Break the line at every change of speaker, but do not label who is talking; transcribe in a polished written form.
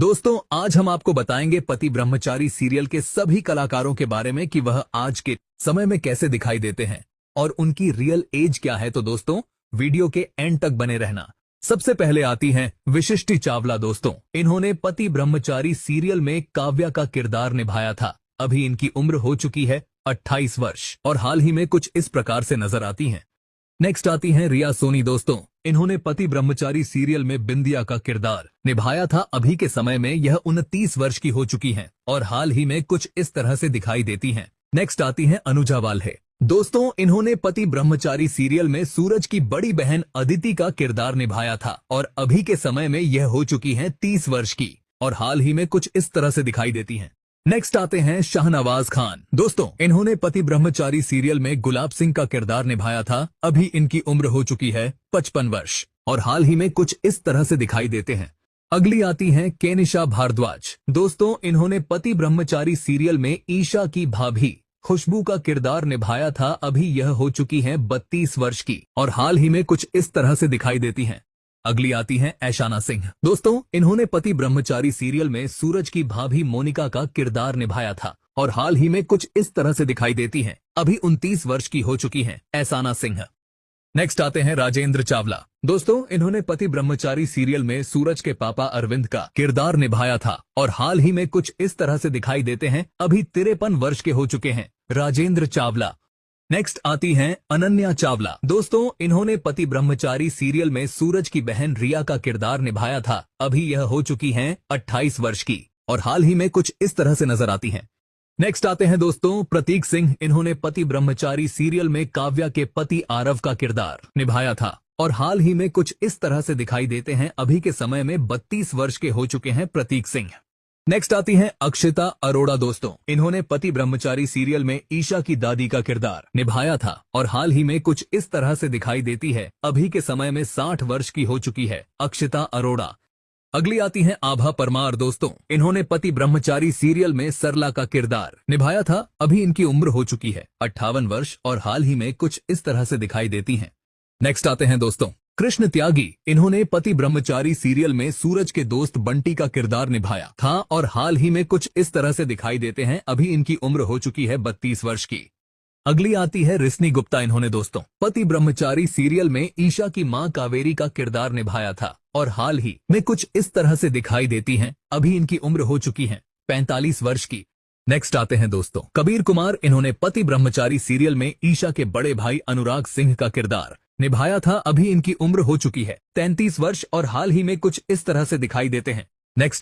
दोस्तों आज हम आपको बताएंगे पति ब्रह्मचारी सीरियल के सभी कलाकारों के बारे में कि वह आज के समय में कैसे दिखाई देते हैं और उनकी रियल एज क्या है। तो दोस्तों वीडियो के एंड तक बने रहना। सबसे पहले आती हैं विशिष्टि चावला। दोस्तों इन्होंने पति ब्रह्मचारी सीरियल में काव्या का किरदार निभाया था। अभी इनकी उम्र हो चुकी है 28 वर्ष और हाल ही में कुछ इस प्रकार से नजर आती हैं। नेक्स्ट आती हैं रिया सोनी। दोस्तों इन्होंने पति ब्रह्मचारी सीरियल में बिंदिया का किरदार निभाया था। अभी के समय में यह 29 वर्ष की हो चुकी हैं और हाल ही में कुछ इस तरह से दिखाई देती हैं। नेक्स्ट आती हैं अनुजा वाल्हे। दोस्तों इन्होंने पति ब्रह्मचारी सीरियल में सूरज की बड़ी बहन अदिति का किरदार निभाया था और अभी के समय में यह हो चुकी हैं 30 वर्ष की और हाल ही में कुछ इस तरह से दिखाई देती हैं। नेक्स्ट आते हैं शाहनवाज खान। दोस्तों इन्होंने पति ब्रह्मचारी सीरियल में गुलाब सिंह का किरदार निभाया था। अभी इनकी उम्र हो चुकी है 55 वर्ष और हाल ही में कुछ इस तरह से दिखाई देते हैं। अगली आती हैं केनिशा भारद्वाज। दोस्तों इन्होंने पति ब्रह्मचारी सीरियल में ईशा की भाभी खुशबू का किरदार निभाया था। अभी यह हो चुकी है 32 वर्ष की और हाल ही में कुछ इस तरह से दिखाई देती हैं। अगली आती हैं ऐशाना सिंह। दोस्तों इन्होंने पति ब्रह्मचारी सीरियल में सूरज की भाभी मोनिका का किरदार निभाया था और हाल ही में कुछ इस तरह से दिखाई देती हैं। अभी 29 वर्ष की हो चुकी हैं ऐशाना सिंह। नेक्स्ट आते हैं राजेंद्र चावला। दोस्तों इन्होंने पति ब्रह्मचारी सीरियल में सूरज के पापा अरविंद का किरदार निभाया था और हाल ही में कुछ इस तरह से दिखाई देते हैं। अभी 53 वर्ष के हो चुके हैं राजेंद्र चावला। नेक्स्ट आती हैं अनन्या चावला। दोस्तों इन्होंने पति ब्रह्मचारी सीरियल में सूरज की बहन रिया का किरदार निभाया था। अभी यह हो चुकी हैं 28 वर्ष की और हाल ही में कुछ इस तरह से नजर आती हैं। नेक्स्ट आते हैं दोस्तों प्रतीक सिंह। इन्होंने पति ब्रह्मचारी सीरियल में काव्या के पति आरव का किरदार निभाया था और हाल ही में कुछ इस तरह से दिखाई देते हैं। अभी के समय में 32 वर्ष के हो चुके हैं प्रतीक सिंह। नेक्स्ट आती हैं अक्षिता अरोड़ा। दोस्तों इन्होंने पति ब्रह्मचारी सीरियल में ईशा की दादी का किरदार निभाया था और हाल ही में कुछ इस तरह से दिखाई देती है। अभी के समय में 60 वर्ष की हो चुकी है अक्षिता अरोड़ा। अगली आती हैं आभा परमार। दोस्तों इन्होंने पति ब्रह्मचारी सीरियल में सरला का किरदार निभाया था। अभी इनकी उम्र हो चुकी है 58 वर्ष और हाल ही में कुछ इस तरह से दिखाई देती हैं। नेक्स्ट आते हैं दोस्तों कृष्ण त्यागी। इन्होंने पति ब्रह्मचारी सीरियल में सूरज के दोस्त बंटी का किरदार निभाया था और हाल ही में कुछ इस तरह से दिखाई देते हैं। अभी इनकी उम्र हो चुकी है 32 वर्ष की। अगली आती है रिस्नी गुप्ता। इन्होंने दोस्तों पति ब्रह्मचारी सीरियल में ईशा की मां कावेरी का किरदार निभाया था और हाल ही में कुछ इस तरह से दिखाई देती हैं। अभी इनकी उम्र हो चुकी है 45 वर्ष की। नेक्स्ट आते हैं दोस्तों कबीर कुमार। इन्होंने पति ब्रह्मचारी सीरियल में ईशा के बड़े भाई अनुराग सिंह का किरदार निभाया था। अभी इनकी उम्र हो चुकी है 33 वर्ष और हाल ही में कुछ इस तरह से दिखाई देते हैं। नेक्स्ट